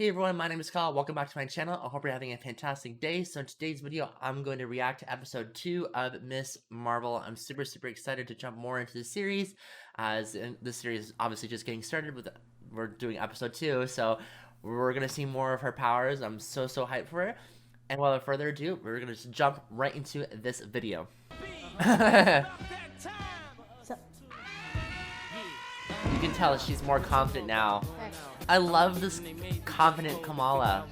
Hey everyone, my name is Kyle. Welcome back to my channel. I hope you're having a fantastic day. So in today's video, I'm going to react to episode 2 of Miss Marvel. I'm super excited to jump more into the series, as this series is obviously just getting started. We're doing episode 2, so we're gonna see more of her powers. I'm so hyped for it. And without further ado, we're gonna just jump right into this video. You can tell she's more confident now. I love this confident Kamala.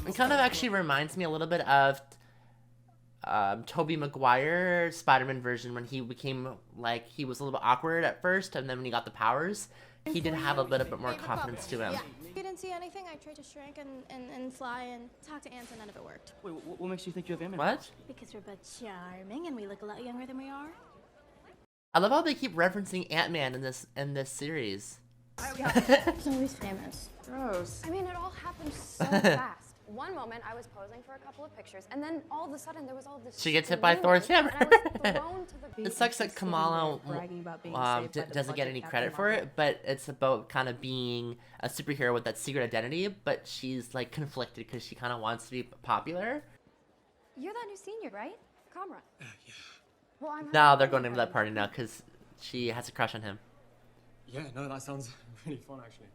It kind of actually reminds me a little bit of Tobey Maguire Spider-Man version when he became like he was a little bit awkward at first, and then when he got the powers, he did have a little bit more confidence to him. You didn't see anything? I tried to shrink and fly and talk to ants and none of it worked. Wait, what makes you think you have Ant-Man? What? Because we're both charming and we look a lot younger than we are. I love how they keep referencing Ant-Man in this series. He's always famous. Gross. I mean, it all happened so fast. One moment, I was posing for a couple of pictures, and then all of a sudden, there was all this. She gets hit by Thor's hammer. And I was thrown to the It sucks that Kamala doesn't get any credit for it, but it's about kind of being a superhero with that secret identity, but she's like conflicted because she kind of wants to be popular. You're that new senior, right? Kamra. Yeah. Well, I'm Now they're going to that party now because she has a crush on him. Yeah, no, that sounds really fun, actually.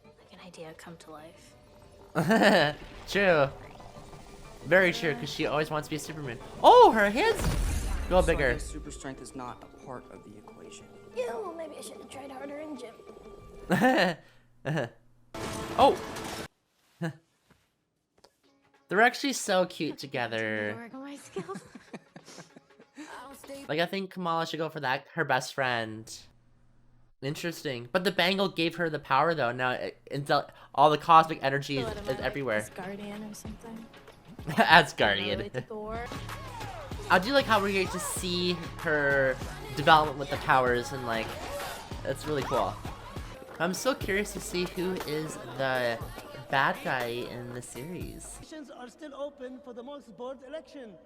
Like an idea come to life. True. Very true, because she always wants to be a Superman. Oh, her hands go So I bigger. guess super strength is not a part of the equation. Yeah, well, maybe I should have tried harder in gym. Oh! They're actually so cute together. Work on my skills. Like, I think Kamala should go for that, her best friend. Interesting. But the bangle gave her the power, though. Now, all the cosmic energy is everywhere. Guardian or something. As Guardian. Really Thor. I do like how we get to see her development with the powers, and like, it's really cool. I'm so curious to see who is the bad guy in the series. Elections are still open for the most board election. Oh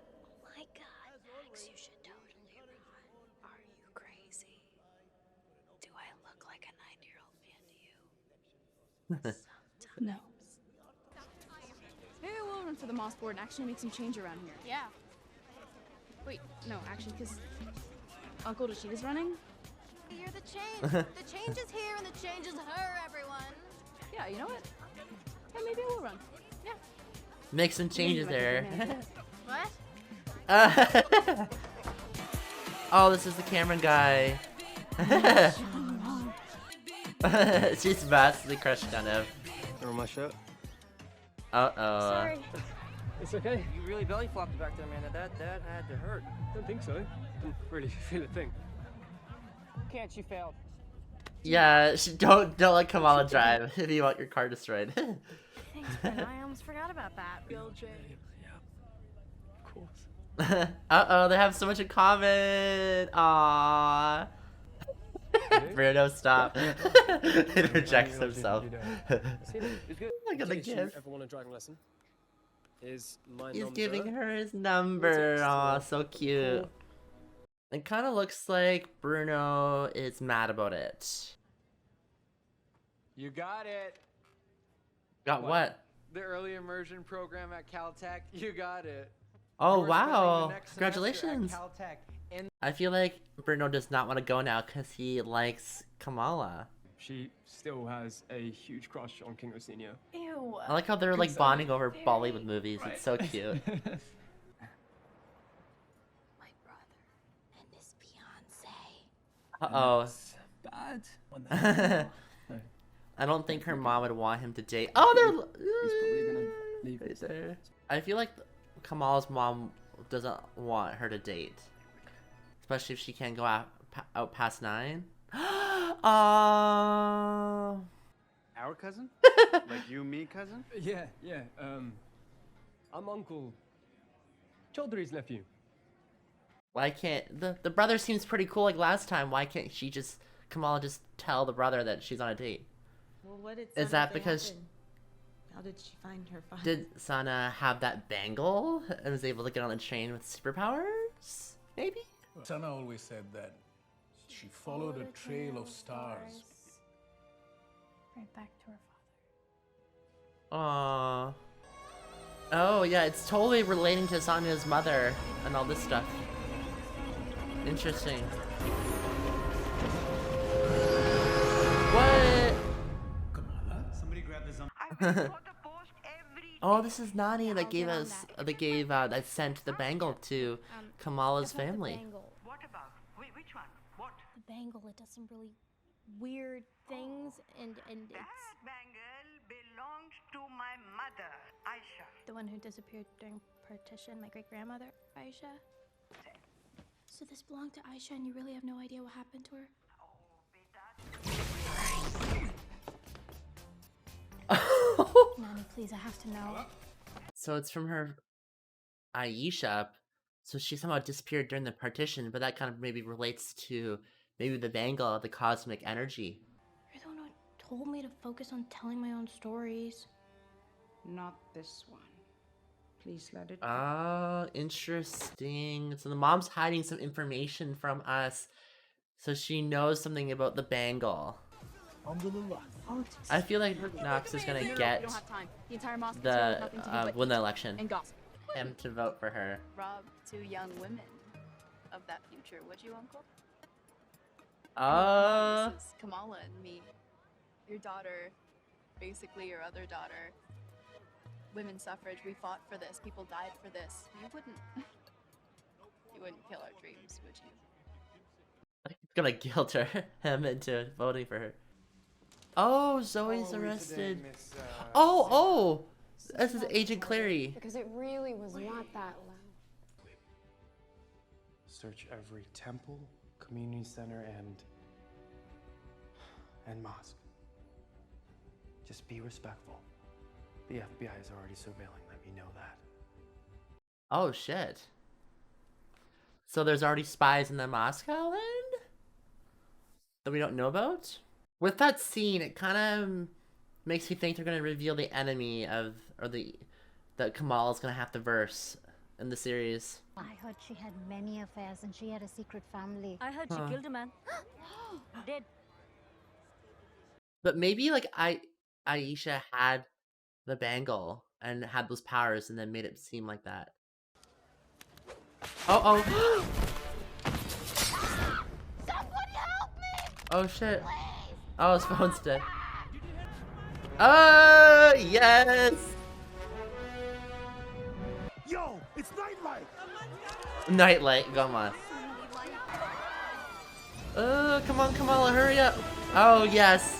my god, Max, you should totally run. Are you crazy? Do I look like a 9-year-old man to you? No. Maybe we'll run for the Moss board and actually make some change around here. Yeah. Wait, no, actually, because Uncle Rashida's running. You're the change. The change is here and the change is her, everyone. Yeah, you know what? Yeah, maybe we'll run. Yeah. Make some changes there. What? Oh, this is the Cameron guy. She's vastly crushed on him. Throw my shirt. Uh-oh. Sorry. It's okay. You really belly flopped back there, man. That had to hurt. Don't think so. Didn't really feel a thing. Can't you failed? Yeah, don't let Kamala drive if you want your car destroyed. Thanks, Brenda. I almost forgot about that. LJ. Yeah. Of course. Uh-oh, they have so much in common. Aww. Bruno, stop. He rejects himself. Look at the gift. Ever want a driving lesson? Is my He's number. giving her his number. Aw, so cute. It kind of looks like Bruno is mad about it. You got it. Got what? The early immersion program at Caltech. You got it. Oh, You're spending the wow. next semester at Congratulations. Caltech in I feel like Bruno does not want to go now because he likes Kamala. She still has a huge crush on King Senior. Ew. I like how they're like bonding over Bollywood movies. It's so cute. My brother and his fiance. Uh-oh. Bad. When that I don't think her mom would want him to date. Oh, they're He's probably gonna leave right there. I feel like Kamala's mom doesn't want her to date, especially if she can't go out past 9. Oh. our cousin? Like you, me, cousin? Yeah. I'm Uncle Chaudhry's nephew. Why can't the brother seems pretty cool like last time? Why can't Kamala just tell the brother that she's on a date? Well, what did Is Sana that say because happened? How did she find her father? did Sana have that bangle and was able to get on the train with superpowers? Maybe? Sana always said that she followed a trail of stars right back to her father. Aww. Oh yeah, it's totally relating to Sonya's mother and all this stuff. Interesting. What? Somebody grab the zombie. Oh, this is Nani that gave us, that sent the bangle to Kamala's family. What about? Which one? What? The bangle, it does some really weird things, and it's Bangle belongs to my mother, Aisha. the one who disappeared during partition, my great-grandmother, Aisha. So this belonged to Aisha, and you really have no idea what happened to her? Nani, please, I have to know. So it's from her Aisha. So she somehow disappeared during the partition, but that kind of maybe relates to maybe the bangle, the cosmic energy. You're the one who told me to focus on telling my own stories. Not this one. Please let it go. Ah, interesting. So the mom's hiding some information from us, so she knows something about the bangle. I feel like Knox is gonna get don't have time. The entire mosque win the election and gossip. and to vote for her. Rob two young women of that future, would you, Uncle? This is Kamala and me. Your daughter, basically your other daughter. Women's suffrage, we fought for this. People died for this. You wouldn't kill our dreams, would you? I'm gonna guilt him into voting for her. Oh, Zoe's arrested. Oh, this is Agent Clary. Because it really was not that loud. Search every temple, community center, and mosque. Just be respectful. The FBI is already surveilling, let me know that. Oh shit. So there's already spies in the Moscow then? That we don't know about? With that scene, it kind of makes me think they're gonna reveal the enemy of, or that Kamala's gonna have to verse in the series. I heard she had many affairs and she had a secret family. I heard she killed a man. Dead. But maybe like Aisha had the bangle and had those powers and then made it seem like that. Oh. Somebody help me! Oh shit. Please! Oh, his phone's dead. Yes! Yo, it's nightlight. Nightlight, come on. Come on, Kamala, hurry up. Oh, yes.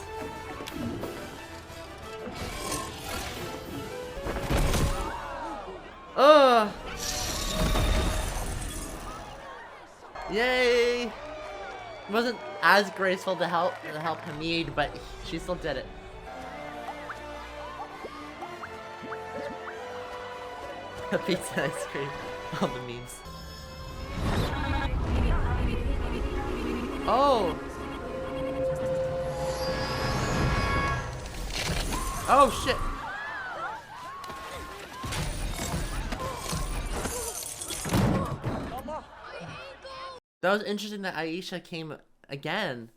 Yay! It wasn't as graceful to help Hamid, but she still did it. Pizza and ice cream. All the memes. Oh! Oh shit! That was interesting that Aisha came again.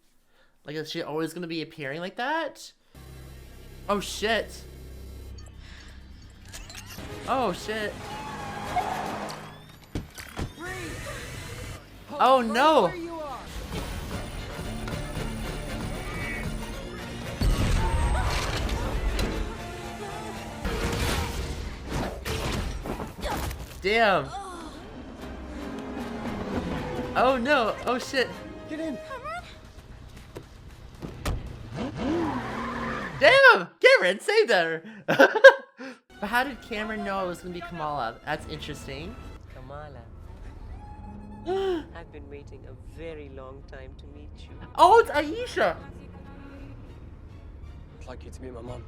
Like, is she always gonna be appearing like that? Oh shit! Oh shit! Oh no! Damn! Oh no! Oh shit! Get in! Damn! Cameron saved her! But how did Cameron know it was gonna be Kamala? That's interesting. Kamala, I've been waiting a very long time to meet you. Oh, it's Aisha! I'd like you to meet my mom.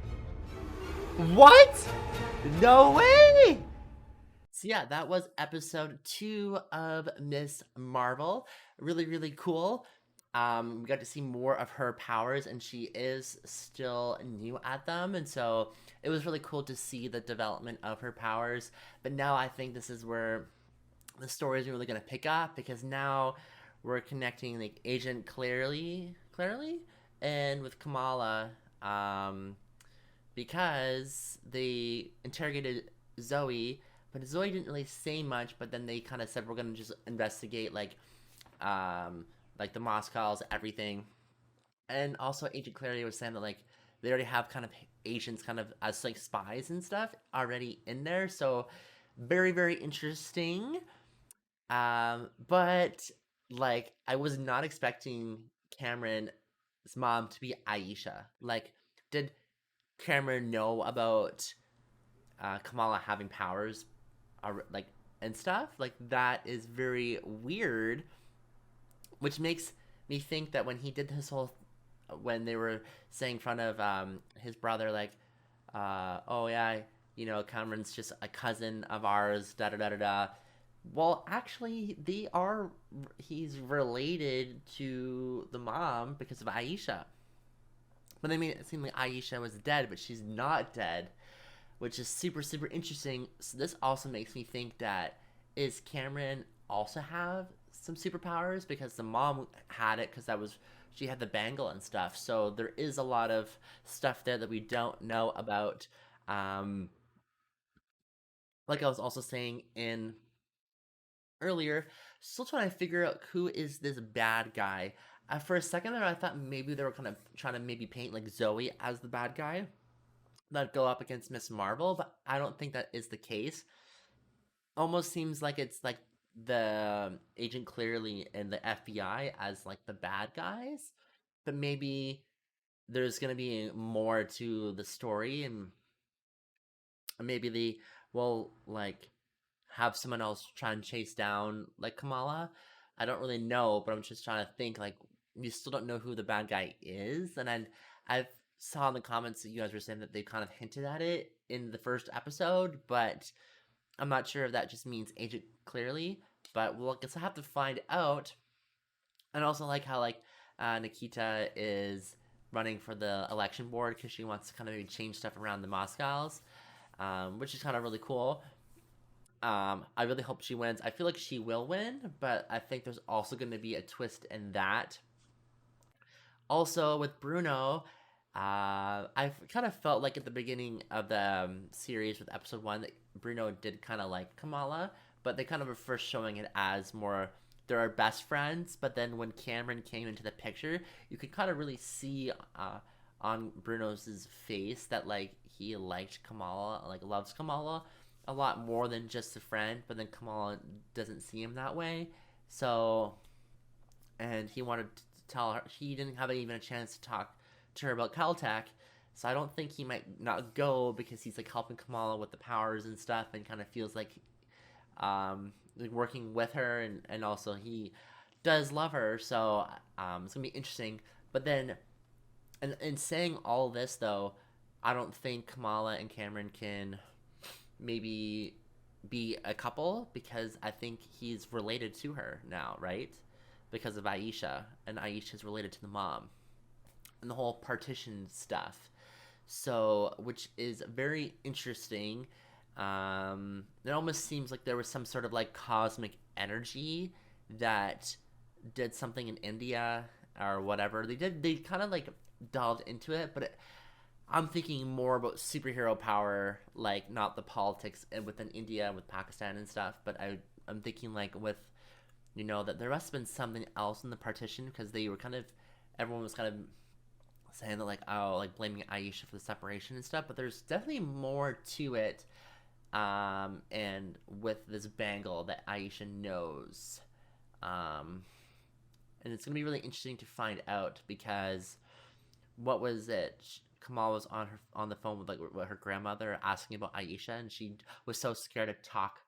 What? No way! So yeah, that was episode 2 of Miss Marvel. Really, really cool. We got to see more of her powers, and she is still new at them, and so it was really cool to see the development of her powers. But now I think this is where the story is really going to pick up, because now we're connecting like Agent Clary and with Kamala because they interrogated Zoe, but Zoe didn't really say much. But then they kind of said we're gonna just investigate like the Moscows, everything. And also Agent Clarity was saying that like they already have kind of agents kind of as like spies and stuff already in there, so very very interesting. But like I was not expecting Cameron's mom to be Aisha. Like, did Cameron know about Kamala having powers, like and stuff? Like that is very weird, which makes me think that when he did this whole, when they were saying in front of his brother, like, oh yeah, you know, Cameron's just a cousin of ours, da da da da da. Well, actually, he's related to the mom because of Aisha. But they made it seem like Aisha was dead, but she's not dead, which is super, super interesting. So this also makes me think that, is Cameron also have some superpowers? Because the mom had it because she had the bangle and stuff. So there is a lot of stuff there that we don't know about. Like I was also saying earlier, still trying to figure out who is this bad guy. For a second there, I thought maybe they were kind of trying to maybe paint like Zoe as the bad guy that go up against Miss Marvel, but I don't think that is the case. Almost seems like it's like the Agent Clearly and the FBI as like the bad guys, but maybe there's gonna be more to the story, and maybe they will like have someone else try and chase down like Kamala. I don't really know, but I'm just trying to think like you still don't know who the bad guy is, and I've saw in the comments that you guys were saying that they kind of hinted at it in the first episode, but I'm not sure if that just means Agent Clearly. But we'll I guess I have to find out. And also like how like Nikita is running for the election board because she wants to kind of maybe change stuff around the Moscows, which is kind of really cool. I really hope she wins. I feel like she will win, but I think there's also going to be a twist in that. Also, with Bruno, I kind of felt like at the beginning of the series with episode 1 that Bruno did kind of like Kamala, but they kind of were first showing it as more they're our best friends. But then when Cameron came into the picture, you could kind of really see on Bruno's face that like he liked Kamala, like loves Kamala a lot more than just a friend. But then Kamala doesn't see him that way, so and he wanted to tell her he didn't have even a chance to talk to her about Caltech, so I don't think he might not go because he's like helping Kamala with the powers and stuff, and kind of feels like working with her, and also he does love her, so it's gonna be interesting. But then, and in saying all this though, I don't think Kamala and Cameron can maybe be a couple because I think he's related to her now, right? Because of Aisha, and Aisha's related to the mom, and the whole partition stuff. So, which is very interesting. It almost seems like there was some sort of like cosmic energy that did something in India or whatever. They kind of like delved into it, but I'm thinking more about superhero power, like not the politics and within India with Pakistan and stuff, but I'm thinking like with, you know, that there must have been something else in the partition because they were kind of, everyone was kind of saying that like, oh, like blaming Aisha for the separation and stuff, but there's definitely more to it. And with this bangle that Aisha knows, and it's gonna be really interesting to find out because what was it? Kamal was on the phone with like her grandmother asking about Aisha, and she was so scared to talk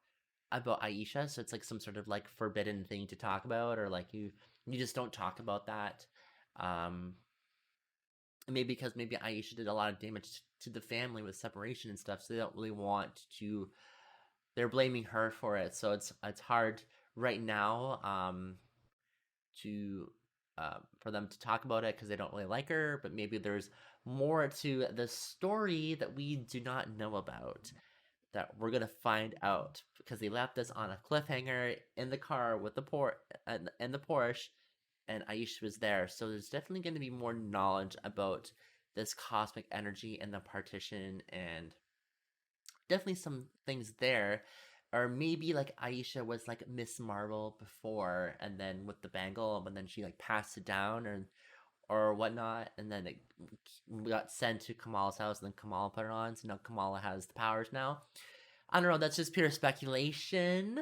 about Aisha, so it's like some sort of like forbidden thing to talk about, or like you just don't talk about that. Maybe because maybe Aisha did a lot of damage to the family with separation and stuff, so they don't really want to. They're blaming her for it, so it's hard right now to for them to talk about it because they don't really like her. But maybe there's more to the story that we do not know about that we're gonna find out because they left us on a cliffhanger in the car with the Porsche, and Aisha was there. So there's definitely going to be more knowledge about this cosmic energy and the partition, and definitely some things there. Or maybe like Aisha was like Miss Marvel before, and then with the bangle, but then she like passed it down or whatnot, and then it got sent to Kamala's house, and then Kamala put it on, so now Kamala has the powers now. I don't know, that's just pure speculation.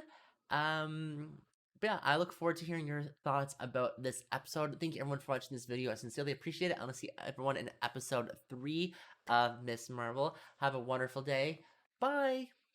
But yeah, I look forward to hearing your thoughts about this episode. Thank you everyone for watching this video. I sincerely appreciate it. I want to see everyone in episode 3 of Miss Marvel. Have a wonderful day. Bye!